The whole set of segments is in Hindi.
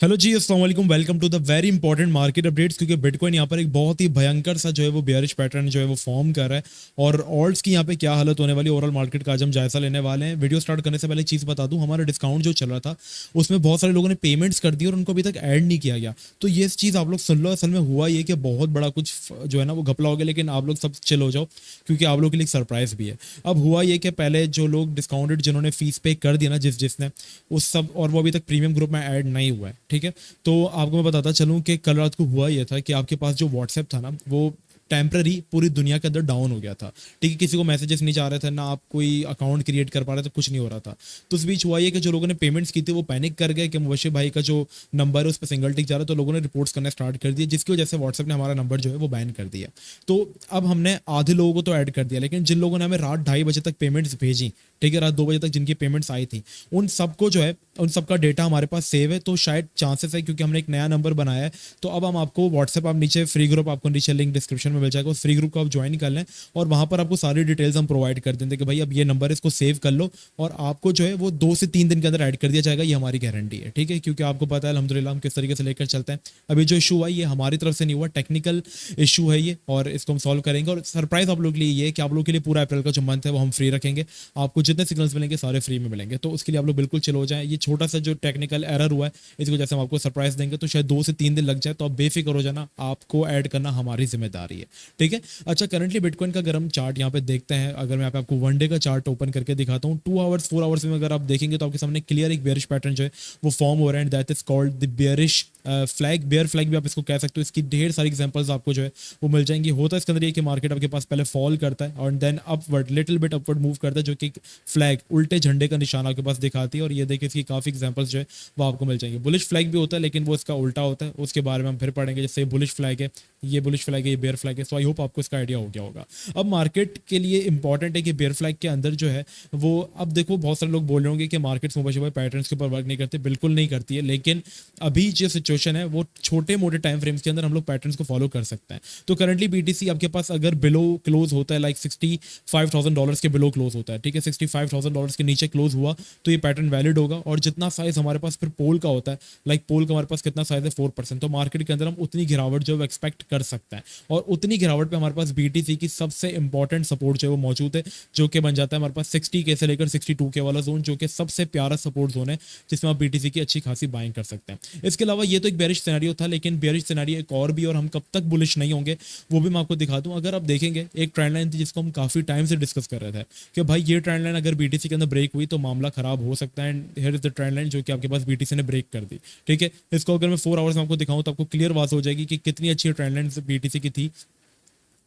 हेलो जी, अस्सलाम वालेकुम। Welcome to the very important market updates. क्योंकि बिटकॉइन यहाँ पर एक बहुत ही भयंकर सा जो है वो बेयरिश पैटर्न जो है वो फॉर्म कर रहा है, और ऑल्ट्स की यहाँ पे क्या हालत होने वाली ओवरऑल मार्केट का आज हम जायजा लेने वाले हैं। वीडियो स्टार्ट करने से पहले एक चीज़ बता दूं, हमारा डिस्काउंट जो चल रहा था उसमें बहुत सारे लोगों ने पेमेंट्स कर दी और उनको अभी तक ऐड नहीं किया गया। तो ये चीज़ आप लोग सुन लो। असल में हुआ ये कि बहुत बड़ा कुछ जो है ना वो घपला हो गया, लेकिन आप लोग सब चिल हो जाओ क्योंकि आप लोग के लिए एक सरप्राइज भी है। अब हुआ ये कि पहले जो लोग डिस्काउंटेड जिन्होंने फीस पे कर दिया ना, जिसने उस सब, और वो अभी तक प्रीमियम ग्रुप में ऐड नहीं हुआ है, ठीक है। तो आपको मैं बताता चलूं कि कल रात को हुआ यह था कि आपके पास जो व्हाट्सएप था ना वो टेम्पररी पूरी दुनिया के अंदर डाउन हो गया था, ठीक है। किसी को मैसेजेस नहीं जा रहे थे, ना आप कोई अकाउंट क्रिएट कर पा रहे थे, कुछ नहीं हो रहा था। तो उस बीच हुआ ये कि जो लोगों ने पेमेंट्स की थी वो पैनिक कर गए कि मुबशिर भाई का जो नंबर है उस पर सिंगल टिक जा रहा है। तो लोगों ने रिपोर्ट्स करना स्टार्ट कर दिया, जिसकी वजह से व्हाट्सएप ने हमारा नंबर जो है वो बैन कर दिया। तो अब हमने आधे लोगों को तो ऐड कर दिया, लेकिन जिन लोगों ने हमें रात 2:30 बजे तक पेमेंट्स भेजी, ठीक है, रात 2 बजे तक जिनकी पेमेंट्स आई थी, उन सबको जो है उन सबका डेटा हमारे पास सेव है। तो शायद चांसेस है, क्योंकि हमने एक नया नंबर बनाया है। तो अब हम आपको व्हाट्सएप, आप नीचे फ्री ग्रुप, आपको नीचे लिंक डिस्क्रिप्शन में मिल जाएगा, उस फ्री ग्रुप को आप ज्वाइन कर लें और वहां पर आपको सारी डिटेल्स हम प्रोवाइड कर देंगे कि भाई अब ये नंबर है, इसको सेव कर लो और आपको जो है वो 2 से 3 दिन के अंदर ऐड कर दिया जाएगा। ये हमारी गारंटी है, ठीक है। क्योंकि आपको पता है अल्हम्दुलिल्लाह हम किस तरीके से लेकर चलते हैं। अभी जो इशू हुआ ये हमारी तरफ से नहीं हुआ, टेक्निकल इशू है ये, और इसको हम सॉल्व करेंगे। और सरप्राइज आप लोग के लिए ये है कि आप लोग के लिए पूरा अप्रैल का जो मंथ है वो हम फ्री रखेंगे। आपको जितने सिग्नल्स मिलेंगे सारे फ्री में मिलेंगे, तो उसके लिए आप लोग बिल्कुल चिल हो जाएं। ये छोटा सा जो टेक्निकल एरर हुआ है इसकी वजह से हम आपको सरप्राइज देंगे, तो शायद 2 से 3 दिन लग जाए। तो आप बेफिक्र हो जाना, आपको ऐड करना हमारी जिम्मेदारी है, ठीक है। अच्छा, करंटली बिटकॉइन का अगर हम चार्ट यहाँ पे देखते हैं, अगर मैं यहाँ पे आपको वन डे का चार्ट ओपन करके दिखाता हूँ, 2 आवर्स 4 आवर्स में अगर आप देखेंगे तो आपके सामने क्लियर एक बेयरिश पैटर्न जो है वो फॉर्म हो रहा है, and that is called the bearish flag. Bear flag भी आप इसको कह सकते हो। इसकी ढेर सारी एग्जांपल्स आपको जो है वो मिल जाएंगी। होता है इसके अंदर ये कि मार्केट आपके पास पहले फॉल करता है और then upward, little bit upward move करता है, जो कि फ्लैग, उल्टे झंडे का निशान आपके पास दिखाती है। और ये देखिए इसकी काफी एग्जांपल्स जो है वो आपको मिल जाएंगे। बुलिश फ्लैग भी होता है, लेकिन वो इसका उल्टा होता है, उसके बारे में हम फिर पढ़ेंगे। जैसे बुलिश फ्लैग है, ये बुलिश फ्लैग है, ये बेयर फ्लैग है। सो आई होप आपको इसका आइडिया हो गया होगा। अब मार्केट के लिए इंपॉर्टेंट है कि बेयर फ्लैग के अंदर जो है वो, अब देखो बहुत सारे लोग बोल रहे होंगे कि मार्केट्स मुबशिर पैटर्न्स के ऊपर वर्क नहीं करते। बिल्कुल नहीं करती है, लेकिन अभी जो सिचुएशन है वो छोटे मोटे टाइम फ्रेम्स के अंदर हम लोग पैटर्न्स को फॉलो कर सकते हैं। तो करंटली बीटीसी आपके पास अगर बिलो क्लोज होता है, लाइक $65,000 के बिलो क्लोज होता है, ठीक है, $65,000 के नीचे क्लोज हुआ तो ये पैटर्न वैलिड होगा। और जितना साइज हमारे पास फिर पोल का होता है, लाइक पोल का हमारे पास कितना साइज है 4%, तो मार्केट के अंदर हम उतनी गिरावट जो है एक्सपेक्ट कर सकते हैं। और उतनी गिरावट पे हमारे पास बीटीसी की सबसे इंपॉर्टेंट सपोर्ट जो है वो मौजूद है, जो कि बन जाता है हमारे पास 60K से लेकर 62K वाला जोन, जो कि सबसे प्यारा सपोर्ट जोन है जिसमें आप बीटीसी की अच्छी खासी बाइंग कर सकते हैं। इसके अलावा ये तो एक बेरिश सिनेरियो था, लेकिन बेरिश सिनेरियो एक और भी, और हम कब तक बुलिश नहीं होंगे वो भी मैं आपको दिखा दूं। अगर आप देखेंगे एक ट्रेंड लाइन थी जिसको हम काफी टाइम से डिस्कस कर रहे थे कि भाई ये ट्रेंड लाइन अगर बीटीसी के अंदर ब्रेक हुई तो मामला खराब हो सकता है। And here is the trend line जो कि आपके पास बीटीसी ने ब्रेक कर दी, ठीक है। इसको अगर मैं 4 आवर्स में आपको दिखाऊं तो आपको क्लियर बात हो जाएगी कि कितनी अच्छी ट्रेंड लाइन बीटीसी की थी,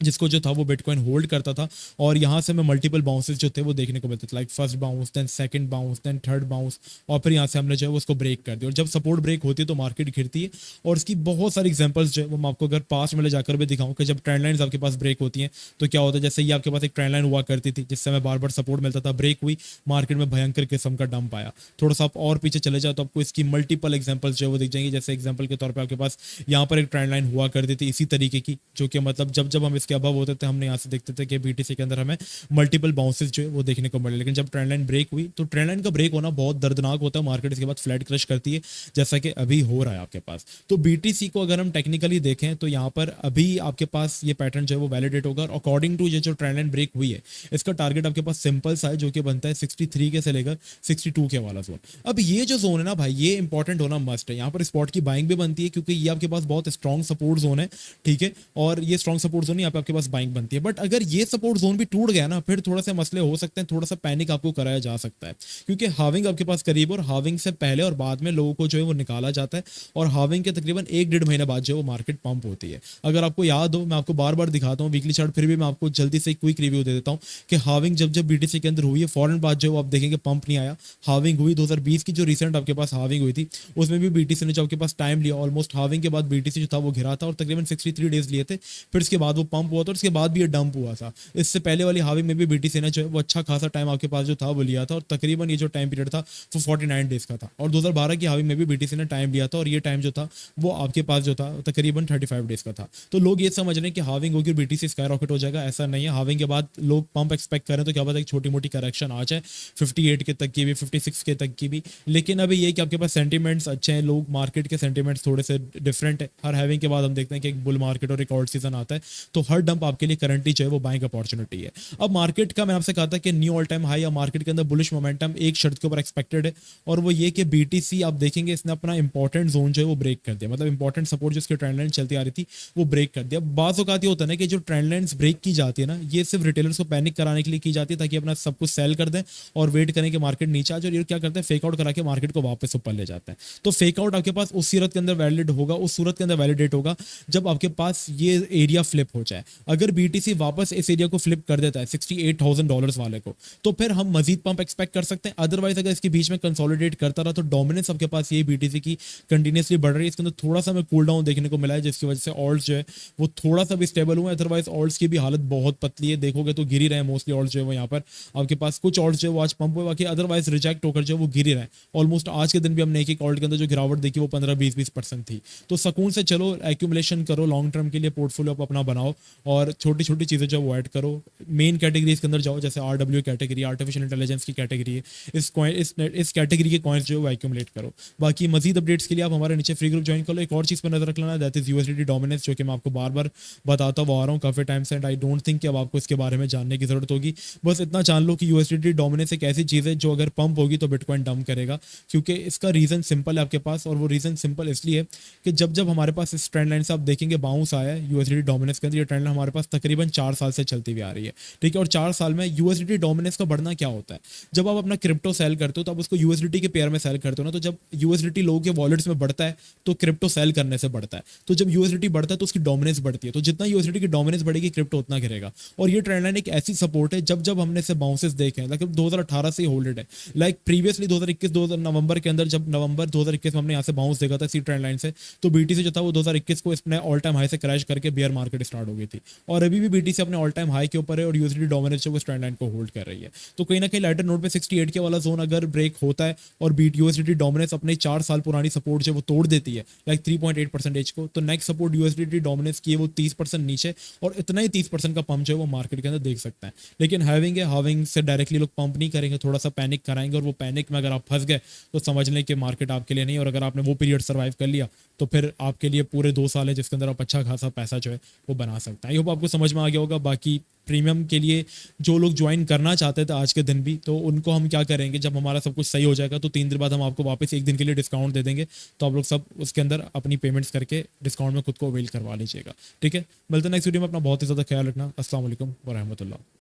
जिसको जो था वो बिटकॉइन होल्ड करता था। और यहाँ से हमें मल्टीपल बाउंसेस जो थे वो देखने को मिलते थे, like first bounce, then second bounce, then third bounce, और फिर यहाँ से हमने जो है उसको ब्रेक कर दिया। और जब सपोर्ट ब्रेक होती है तो मार्केट गिरती है। और इसकी बहुत सारी एग्जांपल्स जो है वो मैं आपको अगर पास्ट में ले जाकर भी दिखाऊं कि जब ट्रेंड लाइंस आपके पास ब्रेक होती हैं तो क्या होता है। जैसे ये आपके पास एक ट्रेंड लाइन हुआ करती थी जिससे हमें बार बार सपोर्ट मिलता था, ब्रेक हुई, मार्केट में भयंकर किस्म का डंप आया। थोड़ा सा आप और पीछे चले जाओ तो आपको इसकी मल्टीपल एग्जांपल्स जो है वो दिख जाएंगी। जैसे एग्जांपल के तौर पर आपके पास यहाँ पर एक ट्रेंड लाइन हुआ करती थी इसी तरीके की, जो कि मतलब जब जब हम इसके अबव होते थे हमने यहाँ से देखते थे कि बीटीसी के अंदर हमें मल्टीपल बाउंसेस जो है वो देखने को मिले। लेकिन जब ट्रेंड लाइन ब्रेक हुई तो ट्रेंड लाइन का ब्रेक होना बहुत दर्दनाक होता है, मार्केट इसके बाद फ्लैट क्रश करती है, जैसा कि अभी हो रहा है आपके पास। तो बीटीसी को अगर हम टेक्निकली देखें तो यहाँ पर अभी आपके पास ये पैटर्न जो है वो वैलिडेट होगा। और अकॉर्डिंग टू ये जो ट्रेंड लाइन ब्रेक हुई है इसका टारगेट आपके पास सिंपल सा है, जो कि बनता है 63 से लेकर 62 वाला जोन। अब ये जो जोन है ना भाई, ये इंपॉर्टेंट होना मस्ट है। यहाँ पर स्पॉट की बाइंग भी बनती है क्योंकि ये आपके पास बहुत स्ट्रॉन्ग सपोर्ट जोन है, ठीक है। और ये स्ट्रॉन्ग सपोर्ट जोन यहाँ पे आपके पास बाइंग बनती है। बट अगर ये सपोर्ट जोन भी टूट गया ना, फिर थोड़ा सा मसले हो सकते हैं, थोड़ा सा पैनिक आपको कराया जा सकता है। क्योंकि हाविंग आपके पास करीब, और हाविंग से पहले और बाद में लोगों को जो है वो निकाला जाता है। और हाविंग के तकरीबन 1-1.5 महीने बाद जो है वो मार्केट पंप होती है। अगर आपको याद हो, मैं आपको बार बार दिखाता हूँ वीकली चार्ट, फिर भी मैं आपको जल्दी से क्विक रिव्यू दे देता हूँ कि हाविंग जब जब बीटीसी के अंदर हुई है फौरन बाद जो आप देखेंगे पंप नहीं आया। हाविंग हुई 2020 की, जो रिसेंट आपके पास हाविंग हुई थी उसमें भी बीटीसी ने जो आपके पास टाइम लिया, ऑलमोस्ट हाविंग के बाद बीटीसी जो था वो घिरा था और तकरीबन 63 डेज लिए थे। फिर इसके बाद वो पंप पंप हुआ था और उसके बाद भी ये डंप हुआ था। इससे पहले वाली हावी में भी बीटीसी ने जो है वो अच्छा खासा टाइम आपके पास जो था वो लिया था, और तकरीबन ये जो टाइम पीरियड था वो 49 डेज का था। और 2012 की हावी में भी बीटीसी ने टाइम लिया था, और ये टाइम जो था वो आपके पास जो था तकरीबन 35 डेज का था। तो लोग ये समझ रहे हैं कि हाविंग होगी, बीटीसी स्काई रॉकेट हो जाएगा, ऐसा नहीं है। हाविंग के बाद लोग पंप एक्सपेक्ट करें तो क्या पता एक छोटी मोटी करेक्शन आ जाए 58 के तक की भी, 56 के तक की भी। लेकिन अभी ये कि आपके पास सेंटीमेंट्स अच्छे हैं, लोग मार्केट के सेंटीमेंट्स थोड़े से डिफरेंट है। हर हैविंग के बाद हम देखते हैं कि एक बुल मार्केट और एक आउट सीजन आता है, तो हर डंप आपके लिए करंटली जो है वो बाइंग अपॉर्चुनिटी है। अब मार्केट का मैंने आपसे कहा था कि न्यू ऑल टाइम हाई या मार्केट के अंदर बुलिश मोमेंटम एक शर्त के ऊपर एक्सपेक्टेड है, और वो ये कि बीटीसी आप देखेंगे इसने अपना इंपॉर्टेंट जोन जो है वो ब्रेक कर दिया, मतलब इंपॉर्टेंट सपोर्ट जिसकी ट्रेंड लाइन चलती आ रही थी वो ब्रेक कर दिया। बाज़ औक़ात ये होता है ना कि जो ट्रेंड लाइन्स ब्रेक की जाती है ना, ये सिर्फ रिटेलर्स को पैनिक कराने के लिए की जाती है, ताकि अपना सब कुछ सेल कर दें और वेट करें कि मार्केट नीचे आ जाए। और ये क्या करते हैं, फेक आउट करा के मार्केट को वापस ऊपर ले जाते हैं। तो फेक आउट आपके पास उस सूरत के अंदर वैलिड होगा, उस सूरत के अंदर वैलिडेट होगा जब आपके पास ये एरिया फ्लिप हो जाए। अगर बीटीसी वापस इस एरिया को फ्लिप कर देता है $68,000 वाले को, तो फिर हम मजीद पंप एक्सपेक्ट कर सकते हैं। अदरवाइज अगर इसके बीच में कंसोलिडेट करता रहा तो डोमिनेंस आपके पास ये बीटीसी की कंटिन्यूसली बढ़ रही है। इसके अंदर थोड़ा सा हमें कूल डाउन देखने को मिला है, जिसकी वजह से ऑल्ट्स जो है वो थोड़ा सा भी स्टेबल हुआ है। अदरवाइज ऑल्ट्स की भी हालत बहुत पतली है, देखोगे तो गिर ही रहे हैं मोस्टली ऑल्ट्स जो है वो। यहाँ पर आपके पास कुछ ऑल्ट्स जो है वो आज पंप हुए, बाकी अदरवाइज रिजेक्ट होकर जो है वो गिर ही रहे हैं। ऑलमोस्ट आज के दिन भी हमने एक ऑल्ट के अंदर जो गिरावट देखी वो 15-20% थी। तो सुकून से चलो, एक्यूमुलेशन करो, लॉन्ग टर्म के लिए पोर्टफोलियो अपना बनाओ, और छोटी छोटी चीज़ें जो वो ऐड करो। मेन कैटेगरीज के अंदर जाओ, जैसे RW कैटेगरी, आर्टिफिशियल इंटेलिजेंस की कैटेगरी है, इस कैटेगरी के कॉइन्स जो है वो एक्यूमुलेट करो। बाकी मजीद अपडेट्स के लिए आप हमारे नीचे फ्री ग्रुप ज्वाइन कर लो। एक और चीज़ पर नजर रख लेना, दैट इज USDT डोमिनेंस, जो कि मैं आपको बार बार बताता हुआ आ रहा हूँ काफ़ी टाइम से, एंड आई डोंट थिंक कि अब आपको इसके बारे में जानने की जरूरत होगी। बस इतना जान लो कि USDT डोमिनेंस एक ऐसी चीज़ है जो अगर पंप होगी तो बिटकॉइन डंप करेगा, क्योंकि इसका रीज़न सिंपल है आपके पास। और वो रीज़न सिंपल इसलिए है कि जब जब हमारे पास इस ट्रेंड लाइन से आप देखेंगे बाउंस आया है USDT डोमिनेंस के अंदर, ये ट्रेंड लाइन हमारे पास तकरीबन 4 साल से चलती हुई आ रही है, ठीक है। और 4 साल में USDT डोमिनेंस का बढ़ना क्या होता है, जब आप अपना क्रिप्टो सेल करते हो तो आप उसको USDT के पेयर में सेल करते हो ना, तो जब USDT लोगों के वॉलेट्स में बढ़ता है तो क्रिप्टो सेल करने से बढ़ता है। तो जब USDT बढ़ता है तो उसकी डोमिनेंस बढ़ती है, तो जितना USDT की डोमिनेंस बढ़ेगी क्रिप्टो उतना गिरेगा। और ये ट्रेंड लाइन एक ऐसी सपोर्ट है जब जब हमने से बाउंसेस देखे हैं, लाइक 2018 से ही होल्डेड है। लाइक प्रीवियसली 2021 नवंबर के अंदर, जब नवंबर 2021 में हमने यहाँ से बाउंस देखा था इसी ट्रेंड लाइन से, तो बीटीसी जो था वो 2021 को इसने ऑल टाइम हाई से क्रैश करके बियर मार्केट स्टार्ट हो गई थी, और अभी भी बीटीसी अपने ऑल टाइम हाई के ऊपर है, और USDT डोमिनेंस जो वो ट्रेंड लाइन को होल्ड कर रही है। तो कहीं ना कहीं लाइटर नोट पे 68 के वाला जोन अगर ब्रेक होता है और USDT डोमिनेंस अपने 4 साल पुरानी सपोर्ट जो वो तोड़ देती है, लाइक 3.8% को, तो नेक्स्ट सपोर्ट USDT डोमिनेंस की है वो 30% नीचे, और इतना ही 30% का पंप जो है वो मार्केट के अंदर देख सकते हैं। लेकिन हैविंग है, हाविंग से डायरेक्टली लोग पंप नहीं करेंगे, थोड़ा सा पैनिक कराएंगे, और वो पैनिक में अगर आप फंस गए तो समझ लें कि मार्केट आपके लिए नहीं। और अगर आपने वो पीरियड सर्वाइव कर लिया तो फिर आपके लिए पूरे 2 साल है जिसके अंदर आप अच्छा खासा पैसा जो है वो बना सकते हैं। आई होप आपको समझ में आ गया होगा। बाकी प्रीमियम के लिए जो लोग ज्वाइन करना चाहते थे आज के दिन भी, तो उनको हम क्या करेंगे, जब हमारा सब कुछ सही हो जाएगा तो 3 दिन बाद हम आपको वापस 1 दिन के लिए डिस्काउंट दे देंगे, तो आप लोग सब उसके अंदर अपनी पेमेंट्स करके डिस्काउंट में खुद को अवेल करवा लीजिएगा, ठीक है। मिलते हैं नेक्स्ट वीडियो में। अपना बहुत ही ज़्यादा ख्याल रखना। अस्सलाम वालेकुम व रहमतुल्लाह।